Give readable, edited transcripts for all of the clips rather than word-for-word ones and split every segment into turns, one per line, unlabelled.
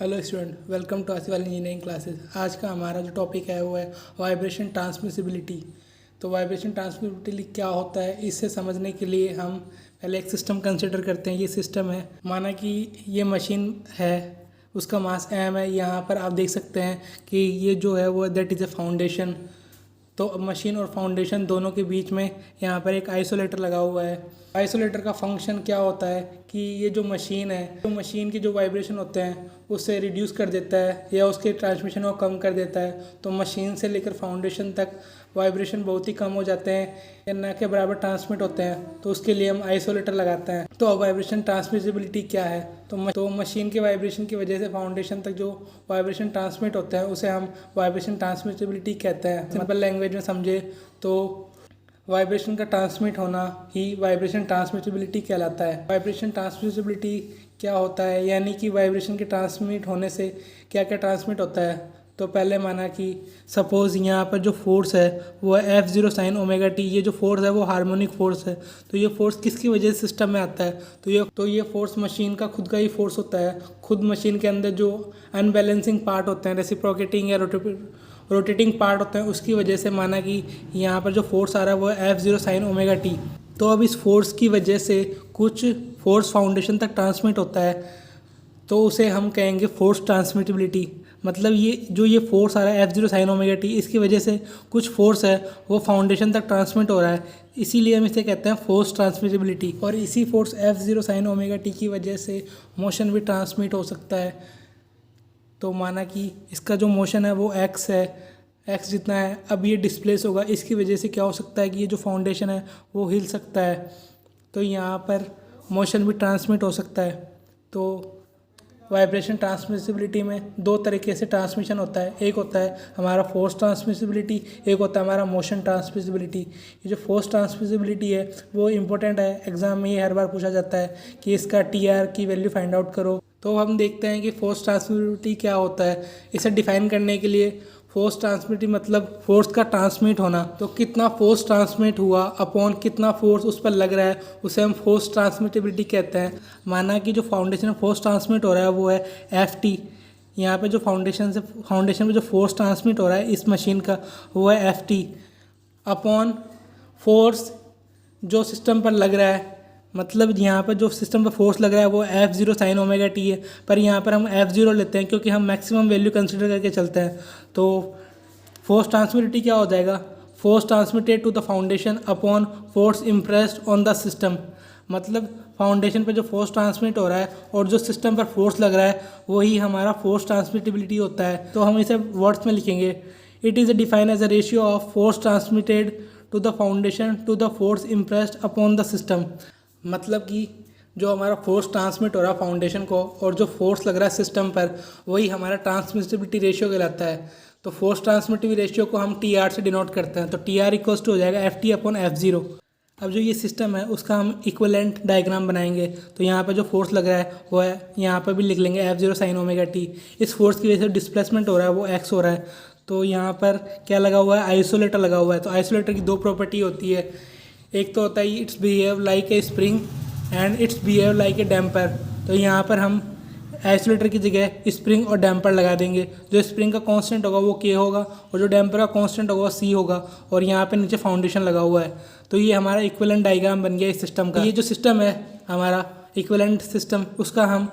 Hello student, welcome to Asif engineering classes. आज का हमारा जो टॉपिक है वो है वाइब्रेशन ट्रांसमिसिबिलिटी। तो वाइब्रेशन ट्रांसमिसिबिलिटी क्या होता है, इससे समझने के लिए हम पहले एक सिस्टम कंसिडर करते हैं। ये सिस्टम है, माना कि ये मशीन है, उसका मास एम है। यहाँ पर आप देख सकते हैं कि ये जो है वो दैट इज़ ए फाउंडेशन। तो अब मशीन और फाउंडेशन दोनों के बीच में यहाँ पर एक आइसोलेटर लगा हुआ है। आइसोलेटर का फंक्शन क्या होता है कि ये जो मशीन है, तो मशीन के जो वाइब्रेशन होते हैं उससे रिड्यूस कर देता है या उसके ट्रांसमिशन को कम कर देता है। तो मशीन से लेकर फाउंडेशन तक वाइब्रेशन बहुत ही कम हो जाते हैं या ना के बराबर ट्रांसमिट होते हैं। तो उसके लिए हम आइसोलेटर लगाते हैं। तो अब वाइब्रेशन ट्रांसमिसिबिलिटी क्या है, तो मशीन के वाइब्रेशन की वजह से फाउंडेशन तक जो वाइब्रेशन ट्रांसमिट होता है उसे हम वाइब्रेशन ट्रांसमिसिबिलिटी कहते हैं। सिंपल लैंग्वेज में समझे तो वाइब्रेशन का ट्रांसमिट होना ही वाइब्रेशन ट्रांसमिसिबिलिटी कहलाता है। वाइब्रेशन ट्रांसमिसिबिलिटी क्या होता है, यानी कि वाइब्रेशन के ट्रांसमिट होने से क्या क्या ट्रांसमिट होता है। तो पहले माना कि सपोज़ यहाँ पर जो फोर्स है वो है F0 sin ओमेगा टी। ये जो फोर्स है वो हार्मोनिक फोर्स है। तो ये फोर्स किसकी वजह से सिस्टम में आता है, तो ये फोर्स मशीन का खुद का ही फोर्स होता है। खुद मशीन के अंदर जो अनबैलेंसिंग पार्ट होते हैं, रेसिप्रोकेटिंग या रोटेटिंग पार्ट होते हैं, उसकी वजह से माना कि यहाँ पर जो फोर्स आ रहा है वो है F0 sin ओमेगा टी। तो अब इस फोर्स की वजह से कुछ फोर्स फाउंडेशन तक ट्रांसमिट होता है, तो उसे हम कहेंगे फोर्स ट्रांसमिटिबिलिटी। मतलब ये फोर्स आ रहा है F0 sin ओमेगा टी, इसकी वजह से कुछ फोर्स है वो फाउंडेशन तक ट्रांसमिट हो रहा है, इसीलिए हम इसे कहते हैं फोर्स ट्रांसमिटिबिलिटी। और इसी force F0 sin omega T की वजह से मोशन भी ट्रांसमिट हो सकता है। तो माना कि इसका जो मोशन है वो x है, x जितना है, अब ये डिस्प्लेस होगा। इसकी वजह से क्या हो सकता है कि ये जो फाउंडेशन है वो हिल सकता है। तो यहाँ पर मोशन भी ट्रांसमिट हो सकता है। तो वाइब्रेशन ट्रांसमिसिबिलिटी में दो तरीके से ट्रांसमिशन होता है। एक होता है हमारा फोर्स ट्रांसमिसिबिलिटी, एक होता है हमारा मोशन ट्रांसमिसिबिलिटी। ये जो फोर्स ट्रांसमिसिबिलिटी है वो इम्पोर्टेंट है, एग्जाम में ये हर बार पूछा जाता है कि इसका TR की वैल्यू फाइंड आउट करो। तो हम देखते हैं कि फोर्स ट्रांसमिसिबिलिटी क्या होता है। इसे डिफाइन करने के लिए फोर्स ट्रांसमिटिविटी मतलब फोर्स का ट्रांसमिट होना। तो कितना फोर्स ट्रांसमिट हुआ अपॉन कितना फोर्स उस पर लग रहा है, उसे हम फोर्स ट्रांसमिटिविटी कहते हैं। माना कि जो फाउंडेशन फोर्स ट्रांसमिट हो रहा है वो है FT। यहाँ पे जो फाउंडेशन पे जो फोर्स ट्रांसमिट हो रहा है इस मशीन का वो है FT अपॉन फोर्स जो सिस्टम पर लग रहा है। मतलब यहाँ पर जो सिस्टम पर फोर्स लग रहा है वो F0 sin ओमेगा टी है, पर यहाँ पर हम F0 लेते हैं क्योंकि हम मैक्सिमम वैल्यू कंसिडर करके चलते हैं। तो फोर्स ट्रांसमिटिविटी क्या हो जाएगा, force transmitted to the foundation upon force impressed on the system. मतलब फाउंडेशन पर जो फोर्स ट्रांसमिट हो रहा है और जो सिस्टम पर फोर्स लग रहा है वही हमारा फोर्स ट्रांसमिटिबिलिटी होता है। तो हम इसे वर्ड्स में लिखेंगे, it is defined as a ratio of force transmitted to the foundation to the force impressed upon the system. मतलब कि जो हमारा फोर्स ट्रांसमिट हो रहा है फाउंडेशन को और जो फोर्स लग रहा है सिस्टम पर वही हमारा ट्रांसमिसिबिलिटी रेशियो कहलाता है। तो फोर्स ट्रांसमिटिविटी रेशियो को हम TR से डिनोट करते हैं। तो TR इक्वल्स टू हो जाएगा FT अपॉन F0। अब जो ये सिस्टम है उसका हम इक्विवेलेंट डायग्राम बनाएंगे। तो यहाँ पर जो फोर्स लग रहा है वो है, यहाँ पर भी लिख लेंगे F0 sin ओमेगा टी। इस फोर्स की वजह से डिस्प्लेसमेंट हो रहा है वो x हो रहा है। तो यहाँ पर क्या लगा हुआ है, आइसोलेटर लगा हुआ है। तो आइसोलेटर की दो प्रॉपर्टी होती है, एक तो होता है it's behave like a spring and it's behave like a damper. तो यहाँ पर हम आइसोलेटर की जगह स्प्रिंग और डैम्पर लगा देंगे। जो स्प्रिंग का कांस्टेंट होगा वो K होगा और जो डैम्पर का कांस्टेंट होगा वो C होगा, और यहाँ पे नीचे फाउंडेशन लगा हुआ है। तो ये हमारा इक्विवेलेंट डायग्राम बन गया इस सिस्टम का। ये जो सिस्टम है हमारा इक्विवेलेंट सिस्टम, उसका हम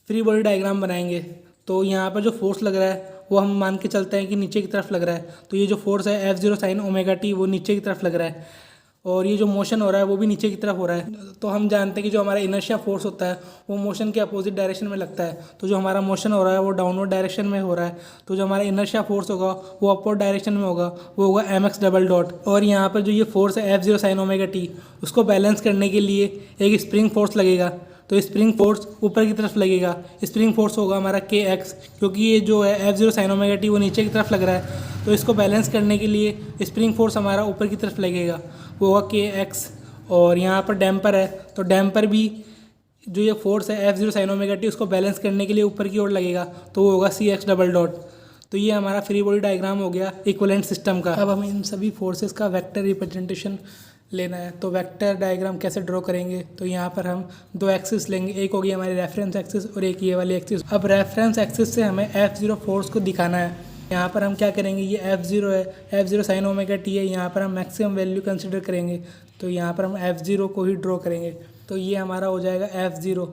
फ्री बॉडी डायग्राम बनाएंगे। तो यहाँ पर जो फोर्स लग रहा है वो हम मान के चलते हैं कि नीचे की तरफ लग रहा है। तो ये जो फोर्स है F0 sin ओमेगा टी वो नीचे की तरफ लग रहा है, और ये जो मोशन हो रहा है वो भी नीचे की तरफ हो रहा है। तो हम जानते हैं कि जो हमारा इनर्शिया फोर्स होता है वो मोशन के अपोजिट डायरेक्शन में लगता है। तो जो हमारा मोशन हो रहा है वो डाउनवर्ड डायरेक्शन में हो रहा है, तो जो हमारा इनर्शिया फोर्स होगा वो अपवर्ड डायरेक्शन में होगा, वो होगा mx डबल डॉट। और यहाँ पर जो ये फोर्स है F0 sin ओमेगा टी, उसको बैलेंस करने के लिए एक स्प्रिंग फोर्स लगेगा। तो स्प्रिंग फोर्स ऊपर की तरफ लगेगा, स्प्रिंग फोर्स होगा हमारा KX, क्योंकि ये जो है F0 sin ओमेगा टी वो नीचे की तरफ लग रहा है। तो इसको बैलेंस करने के लिए स्प्रिंग फोर्स हमारा ऊपर की तरफ लगेगा, वो होगा KX। और यहाँ पर डैम्पर है, तो डैम्पर भी जो ये फोर्स है F0 sin ओमेगा टी उसको बैलेंस करने के लिए ऊपर की ओर लगेगा, तो वो होगा CX डबल डॉट। तो ये हमारा फ्री बॉडी डायग्राम हो गया इक्विवेलेंट सिस्टम का। अब हम इन सभी फोर्सेस का वेक्टर रिप्रेजेंटेशन लेना है। तो वेक्टर डायग्राम कैसे ड्रॉ करेंगे, तो यहाँ पर हम दो एक्सिस लेंगे, एक होगी हमारी रेफरेंस एक्सिस और एक ये वाली एक्सिस। अब रेफरेंस एक्सिस से हमें F0 फोर्स को दिखाना है। यहाँ पर हम क्या करेंगे, ये F0 है, F0 साइन ओमेगा टी है, यहाँ पर हम मैक्सिमम वैल्यू कंसिडर करेंगे, तो यहाँ पर हम F0 को ही ड्रॉ करेंगे। तो ये हमारा हो जाएगा F0।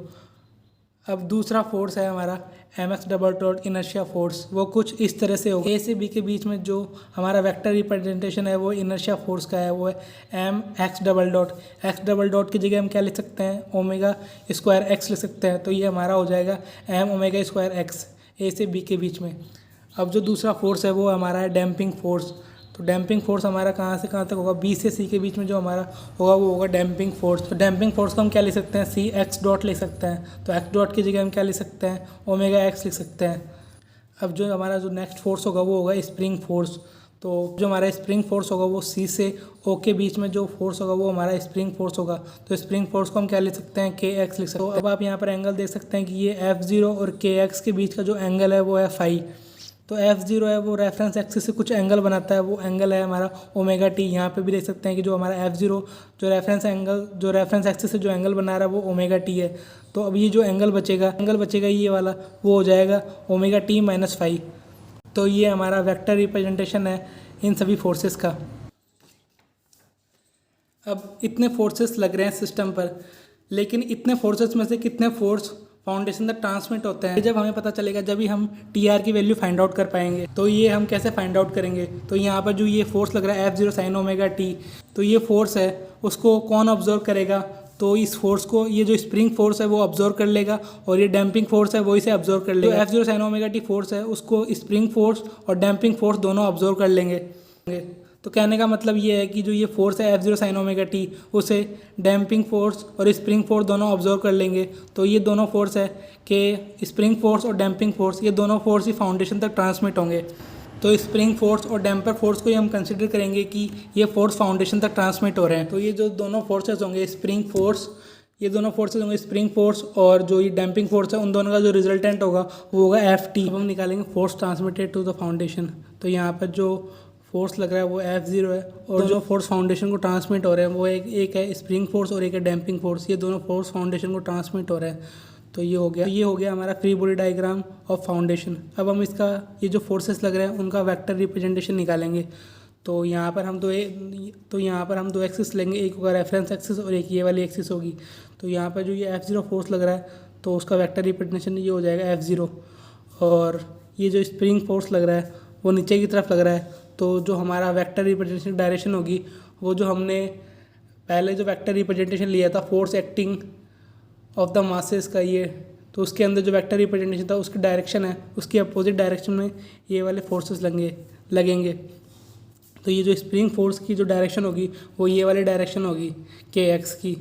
अब दूसरा फोर्स है हमारा mx double dot inertia force, वो कुछ इस तरह से होगा। ए से बी के बीच में जो हमारा वेक्टर रिप्रेजेंटेशन है वो इनर्शिया फोर्स का है, वो है M X double dot. X double dot की जगह हम क्या लिख सकते हैं, ओमेगा स्क्वायर एक्स लिख सकते हैं। तो ये हमारा हो जाएगा एम ओमेगा स्क्वायर एक्स ए से बी के बीच में। अब जो दूसरा फोर्स है वो हमारा है डैम्पिंग फोर्स। तो डैम्पिंग फोर्स हमारा कहाँ से कहाँ तक होगा, बी से सी के बीच में जो हमारा होगा वो होगा डैम्पिंग फोर्स। तो डैम्पिंग फोर्स को हम क्या लिख सकते हैं, सी एक्स डॉट लिख सकते हैं। तो एक्स डॉट की जगह हम क्या लिख सकते हैं, ओमेगा एक्स लिख सकते हैं। अब जो हमारा जो नेक्स्ट फोर्स होगा वो होगा स्प्रिंग फोर्स। तो जो हमारा स्प्रिंग फोर्स होगा वो सी से ओ के बीच में जो फोर्स होगा वो हमारा स्प्रिंग फोर्स होगा। तो स्प्रिंग फोर्स को हम क्या लिख सकते हैं, के एक्स लिख सकते हैं। तो अब आप यहाँ पर एंगल देख सकते हैं कि ये F0 और के एक्स के बीच का जो एंगल है वो है फाई। तो F0 है वो रेफरेंस एक्सिस से कुछ एंगल बनाता है, वो एंगल है हमारा ओमेगा टी। यहाँ पे भी देख सकते हैं कि जो हमारा F0 जो रेफरेंस एक्सिस से जो एंगल बना रहा है वो ओमेगा टी है। तो अब ये जो एंगल बचेगा ये वाला, वो हो जाएगा ओमेगा टी माइनस फाई। तो ये हमारा वेक्टर रिप्रेजेंटेशन है इन सभी फोर्सेस का। अब इतने फोर्सेस लग रहे हैं सिस्टम पर, लेकिन इतने फोर्सेस में से कितने फोर्स फाउंडेशन तक ट्रांसमिट होते हैं, जब हमें पता चलेगा, जब ही हम टीआर की वैल्यू फाइंड आउट कर पाएंगे। तो ये हम कैसे फाइंड आउट करेंगे, तो यहाँ पर जो ये फोर्स लग रहा है F0 साइन ओमेगा टी, तो ये फोर्स है उसको कौन ऑब्जर्व करेगा, तो इस फोर्स को ये जो स्प्रिंग फोर्स है वो ऑब्जर्व कर लेगा, और ये डैम्पिंग फोर्स है वो इसे ऑब्जर्व कर लेगा। F0 sine omega T force है उसको स्प्रिंग फोर्स और डैम्पिंग फोर्स दोनों ऑब्जर्व कर लेंगे। तो कहने का मतलब ये है कि जो ये फोर्स है F0 साइन ओमेगा टी, उसे डैम्पिंग फोर्स और स्प्रिंग फोर्स दोनों ऑब्जर्व कर लेंगे। तो ये दोनों फोर्स है कि स्प्रिंग फोर्स और डैम्पिंग फोर्स, ये दोनों फोर्स ही फाउंडेशन तक ट्रांसमिट होंगे। तो स्प्रिंग फोर्स और डैम्पर फोर्स को ही हम कंसिडर करेंगे कि ये फोर्स फाउंडेशन तक ट्रांसमिट हो रहे हैं। तो ये जो दोनों फोर्सेस होंगे ये दोनों फोर्सेस होंगे स्प्रिंग फोर्स और जो ये डैम्पिंग फोर्स है, उन दोनों का जो रिजल्टेंट होगा वो होगा Ft। अब हम निकालेंगे force transmitted to the foundation. तो यहाँ पर जो फोर्स लग रहा है वो F0 है, और जो फोर्स फाउंडेशन को ट्रांसमिट हो रहे हैं वो एक है स्प्रिंग फोर्स और एक है डैम्पिंग फोर्स। ये दोनों फोर्स फाउंडेशन को ट्रांसमिट हो रहे हैं। तो ये हो गया हमारा free body diagram of foundation. अब हम इसका ये जो फोर्सेस लग रहे हैं उनका वेक्टर रिप्रेजेंटेशन निकालेंगे। तो यहाँ पर हम दो एक्सिस लेंगे, एक होगा रेफरेंस एक्सिस और एक ये वाली एक्सिस होगी। तो यहाँ पर जो ये F0 फोर्स लग रहा है तो उसका वेक्टर रिप्रेजेंटेशन ये हो जाएगा F0, और ये जो स्प्रिंग फोर्स लग रहा है वो नीचे की तरफ लग रहा है। तो जो हमारा वेक्टर रिप्रेजेंटेशन डायरेक्शन होगी वो जो हमने पहले जो वेक्टर रिप्रेजेंटेशन लिया था force acting of the masses का, ये तो उसके अंदर जो वेक्टर रिप्रेजेंटेशन था उसकी डायरेक्शन है, उसकी अपोजिट डायरेक्शन में ये वाले फोर्सेस लगेंगे। तो ये जो स्प्रिंग फोर्स की जो डायरेक्शन होगी वो ये वाली डायरेक्शन होगी के एक्स की,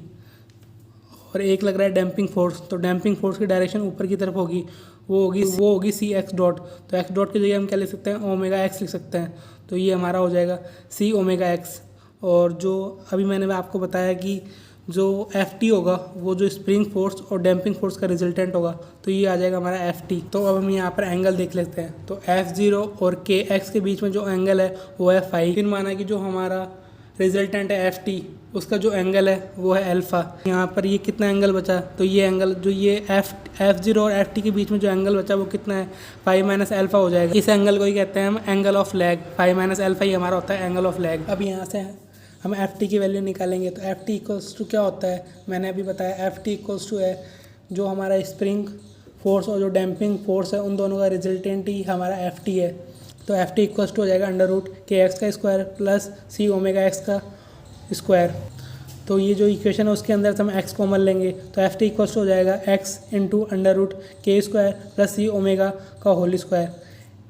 और एक लग रहा है डैम्पिंग फोर्स। तो डैम्पिंग फोर्स की डायरेक्शन ऊपर की तरफ होगी, वो होगी सी एक्स डॉट। तो एक्स डॉट की जगह हम क्या लिख सकते हैं, ओमेगा एक्स लिख सकते हैं। तो ये हमारा हो जाएगा सी ओमेगा एक्स। और जो अभी मैंने आपको बताया कि जो Ft होगा वो जो स्प्रिंग फोर्स और डैम्पिंग फोर्स का रिजल्टेंट होगा, तो ये आ जाएगा हमारा Ft। तो अब हम यहाँ पर एंगल देख लेते हैं। तो F0 और के एक्स के बीच में जो एंगल है वो है फाई। फिर माना कि जो हमारा रिजल्टेंट है Ft, उसका जो एंगल है वो है अल्फ़ा। यहाँ पर ये कितना एंगल बचा, तो ये एंगल जो ये F0 और Ft के बीच में जो एंगल बचा वो कितना है, फाई माइनस अल्फ़ा हो जाएगा। इस एंगल को ही कहते हैं हम angle of lag. Phi minus alpha ही हमारा होता है एंगल ऑफ लैग। अब यहाँ से हम Ft की वैल्यू निकालेंगे। तो Ft इक्वल्स टू क्या होता है, मैंने अभी बताया Ft इक्वल्स टू है जो हमारा स्प्रिंग फोर्स और जो डैम्पिंग फोर्स है उन दोनों का रिजल्टेंट ही हमारा Ft है। तो Ft इक्वल्स टू हो जाएगा अंडर रूट के एक्स का square plus C omega x का स्क्वायर। तो ये जो इक्वेशन है उसके अंदर से हम x कॉमन लेंगे, तो Ft इक्वल्स टू हो जाएगा x into under root K square plus C omega का होल स्क्वायर।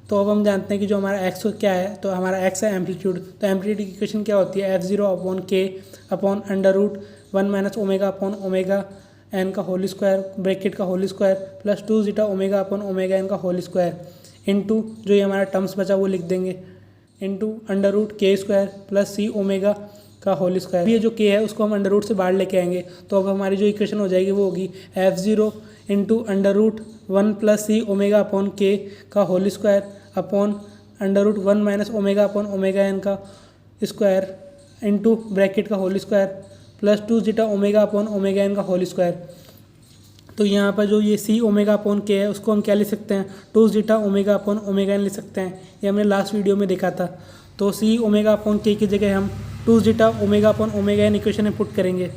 तो अब हम जानते हैं कि जो हमारा x क्या है, तो हमारा x है एम्पलीट्यूड। तो एम्पलीट्यूड की इक्वेशन क्या होती है, F0 upon K upon under root 1 minus omega upon omega N का होल स्क्वायर ब्रैकेट का whole square plus 2 zeta omega upon omega N का होल स्क्वायर इंटू जो ये हमारा टर्म्स बचा वो लिख देंगे into under root K square plus C omega का होल स्क्वायर। ये जो के है उसको हम अंडर रूट से बाहर लेके आएंगे, तो अब हमारी जो इक्वेशन हो जाएगी वो होगी F0 into under root 1 plus C omega upon के का whole square upon under root 1 minus omega upon omega N का स्क्वायर इंटू ब्रैकेट का whole square plus 2 zeta omega upon omega N का होल स्क्वायर। तो यहाँ पर जो ये सी ओमेगा अपॉन के है उसको हम क्या लिख सकते हैं, 2 zeta omega upon omega N लिख सकते हैं। ये हमने लास्ट वीडियो में देखा था। तो सी ओमेगा अपॉन के की जगह हम 2 zeta omega upon omega an equation में पुट करेंगे।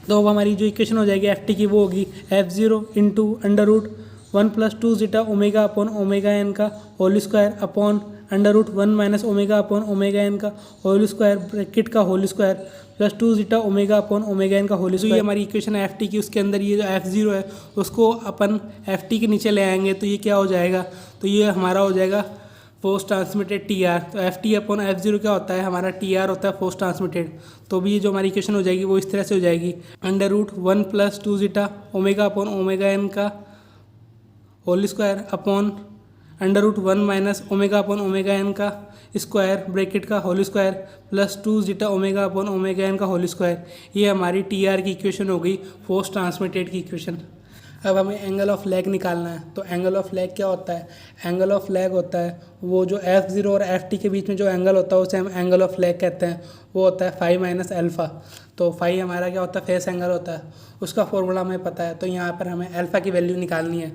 तो अब हमारी जो इक्वेशन हो जाएगी एफ टी की वो होगी F0 into under root 1 plus 2 zeta omega upon omega N का whole square upon under root 1 minus omega upon omega N का होल स्क्वायर ब्रैकेट का whole square plus 2 zeta omega upon omega N का whole square. ये हमारी equation है F T की। उसके अंदर ये जो F0 है उसको अपन एफ टी के नीचे ले आएंगे तो ये क्या हो जाएगा, तो ये हमारा हो जाएगा फोर्स ट्रांसमिटेड टी आर। तो एफ टी अपॉन F0 क्या होता है, हमारा टी आर होता है फोर्स ट्रांसमिटेड। तो भी ये जो हमारी इक्वेशन हो जाएगी वो इस तरह से हो जाएगी, under root 1 plus 2 zeta omega upon omega N का whole square upon under root 1 minus omega upon omega N का स्क्वायर ब्रैकेट का whole square plus 2 zeta omega upon omega N का होल स्क्वायर। ये हमारी टी आर की equation हो गई, force transmitted की इक्वेशन। अब हमें एंगल ऑफ लैग निकालना है। तो एंगल ऑफ लैग क्या होता है, एंगल ऑफ लैग होता है वो जो F0 और FT के बीच में जो एंगल होता है उसे हम एंगल ऑफ लैग कहते हैं। वो होता है फाई माइनस अल्फ़ा। तो फाई हमारा क्या होता है, फेस एंगल होता है, उसका फॉर्मूला हमें पता है। तो यहाँ पर हमें अल्फ़ा की वैल्यू निकालनी है।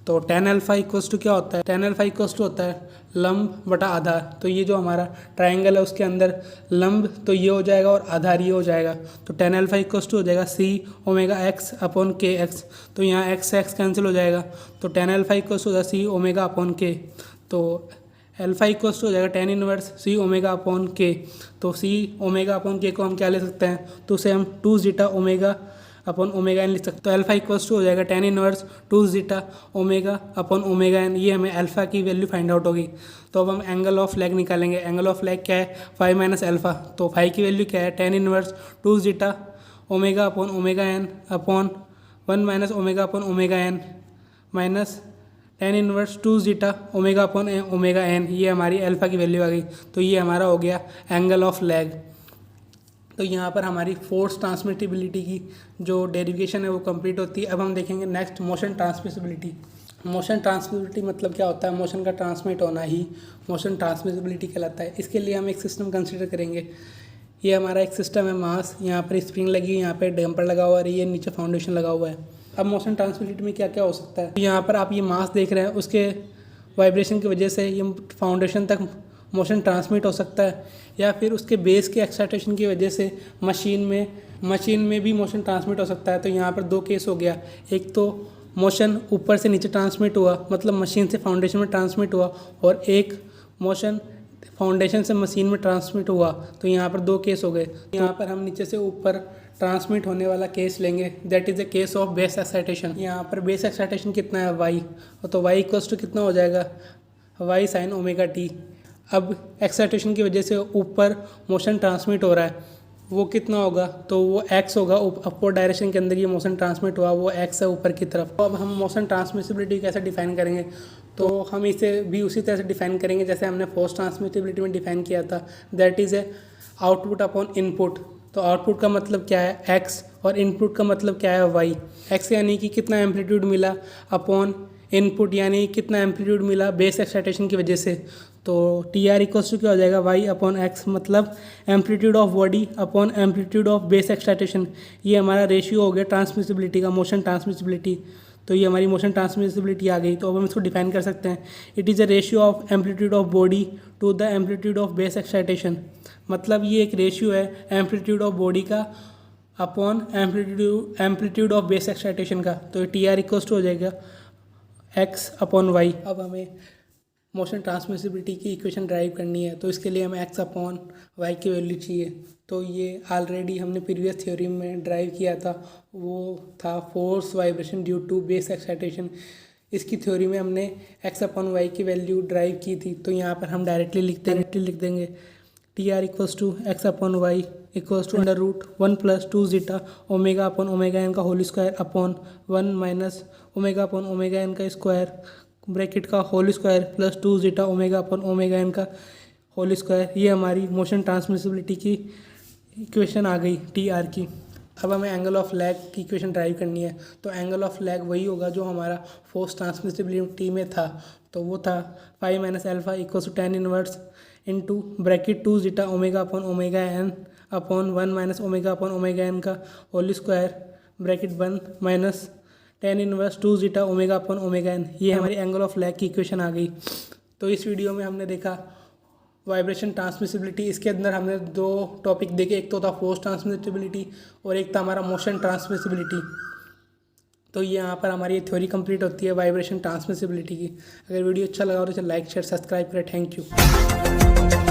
तो tan अल्फ़ा इक्वल्स टू क्या होता है, tan अल्फ़ा इक्वल्स टू होता है लंब बटा आधार। तो ये जो हमारा ट्राइंगल है उसके अंदर लंब तो ये हो जाएगा और आधार ये हो जाएगा। तो tan अल्फ़ा इक्वल्स टू हो जाएगा सी ओमेगा एक्स अपॉन के एक्स। तो यहाँ एक्स एक्स कैंसिल हो जाएगा। तो tan अल्फ़ा इक्वल्स टू हो जाएगा सी ओमेगा अपॉन के। तो अल्फ़ा इक्वल्स टू हो जाएगा tan inverse C omega upon के। तो सी ओमेगा अपॉन के को हम क्या ले सकते हैं, तो उसे हम 2 zeta omega upon omega N लिख सकते हैं। तो अल्फ़ा इक्वल्स टू हो जाएगा tan inverse 2 zeta omega upon omega N. ये हमें अल्फ़ा की वैल्यू फाइंड आउट होगी। तो अब हम एंगल ऑफ लैग निकालेंगे। एंगल ऑफ लैग क्या है, फाई माइनस अल्फ़ा। तो फाई की वैल्यू क्या है, tan inverse 2 zeta omega upon omega N upon 1 minus omega upon omega N minus tan inverse 2 zeta omega upon omega N. ये हमारी alpha की वैल्यू आ गई। तो ये हमारा हो गया एंगल ऑफ लैग। तो यहाँ पर हमारी फोर्स ट्रांसमिटिबिलिटी की जो डेरिवेशन है वो कंप्लीट होती है। अब हम देखेंगे next motion transmissibility. Motion transmissibility मतलब क्या होता है, मोशन का ट्रांसमिट होना ही मोशन ट्रांसमिसिबिलिटी कहलाता है। इसके लिए हम एक सिस्टम कंसिडर करेंगे। ये हमारा एक सिस्टम है मास, यहाँ पर स्प्रिंग लगी है, यहाँ पर डैम्पर लगा हुआ है, ये नीचे फाउंडेशन लगा हुआ है। अब मोशन ट्रांसमिसिबिलिटी में क्या क्या हो सकता है, यहाँ पर आप ये मास देख रहे हैं, उसके वाइब्रेशन की वजह से ये फाउंडेशन तक मोशन ट्रांसमिट हो सकता है, या फिर उसके बेस के एक्साइटेशन की वजह से मशीन में भी मोशन ट्रांसमिट हो सकता है। तो यहाँ पर 2 केस हो गया, एक तो मोशन ऊपर से नीचे ट्रांसमिट हुआ मतलब मशीन से फाउंडेशन में ट्रांसमिट हुआ, और एक मोशन फाउंडेशन से मशीन में ट्रांसमिट हुआ। तो यहाँ पर 2 केस हो गए। यहाँ पर हम नीचे से ऊपर ट्रांसमिट होने वाला केस लेंगे, that is a case of base excitation. यहाँ पर बेस एक्साइटेशन कितना है, वाई। तो वाई इक्वल्स टू कितना हो जाएगा, वाई साइन ओमेगा टी। अब एक्साइटेशन की वजह से ऊपर मोशन ट्रांसमिट हो रहा है, वो कितना होगा, तो वो एक्स होगा। अपवर्ड डायरेक्शन के अंदर ये मोशन ट्रांसमिट हुआ, वो एक्स है ऊपर की तरफ। तो अब हम मोशन ट्रांसमिसिबिलिटी कैसे डिफाइन करेंगे, तो हम इसे भी उसी तरह से डिफाइन करेंगे जैसे हमने फोर्स ट्रांसमिसिबिलिटी में डिफाइन किया था, that is a output upon input. तो आउटपुट का मतलब क्या है, एक्स, और इनपुट का मतलब क्या है, वाई। एक्स यानी कि कितना एम्पलीट्यूड मिला अपॉन इनपुट यानी कितना एम्पलीट्यूड मिला बेस एक्साइटेशन की वजह से। तो टी आर इक्वल्स टू क्या हो जाएगा, वाई अपॉन एक्स, मतलब amplitude of body upon amplitude of base excitation. ये हमारा रेशियो हो गया ट्रांसमिसिबिलिटी का, मोशन ट्रांसमिसिबिलिटी। तो ये हमारी मोशन ट्रांसमिसिबिलिटी आ गई। तो अब हम इसको डिफाइन कर सकते हैं, it is a ratio of amplitude of body to the amplitude of base excitation. मतलब ये एक रेशियो है एम्पलीट्यूड ऑफ बॉडी का upon amplitude of base excitation का। तो टी आर इक्वल्स टू हो जाएगा एक्स अपॉन वाई। अब हमें मोशन ट्रांसमिसिबिलिटी की इक्वेशन ड्राइव करनी है, तो इसके लिए हमें एक्स अपॉन वाई की वैल्यू चाहिए। तो ये ऑलरेडी हमने प्रीवियस थ्योरी में ड्राइव किया था, वो था force vibration due to base excitation. इसकी थ्योरी में हमने एक्स अपॉन वाई की वैल्यू ड्राइव की थी। तो यहाँ पर हम डायरेक्टली लिख देंगे T R equals to X upon Y equals to under root 1 plus 2 zeta omega upon omega N का whole square upon 1 minus omega upon omega N का स्क्वायर ब्रैकेट का whole square plus 2 zeta omega upon omega N का whole square. ये हमारी motion transmissibility की equation आ गई T R की। अब हमें एंगल ऑफ लैग की इक्वेशन ड्राइव करनी है। तो एंगल ऑफ लैग वही होगा जो हमारा फोर्स ट्रांसमिसिबिलिटी में था। तो वो था phi minus alpha equals to tan inverse into bracket 2 zeta omega upon omega N upon 1 minus omega upon omega N का whole square bracket 1 minus tan inverse 2 zeta omega upon omega N. ये हमारी angle of lag की equation आ गई। तो इस video में हमने देखा वाइब्रेशन ट्रांसमिसिबिलिटी। इसके अंदर हमने दो टॉपिक देखे, एक तो था फोर्स ट्रांसमिसिबिलिटी और एक था हमारा मोशन ट्रांसमिसिबिलिटी। तो ये यहाँ पर हमारी ये थ्योरी कंप्लीट होती है वाइब्रेशन ट्रांसमिसिबिलिटी की। अगर वीडियो अच्छा लगा हो तो लाइक शेयर सब्सक्राइब करें। Thank you.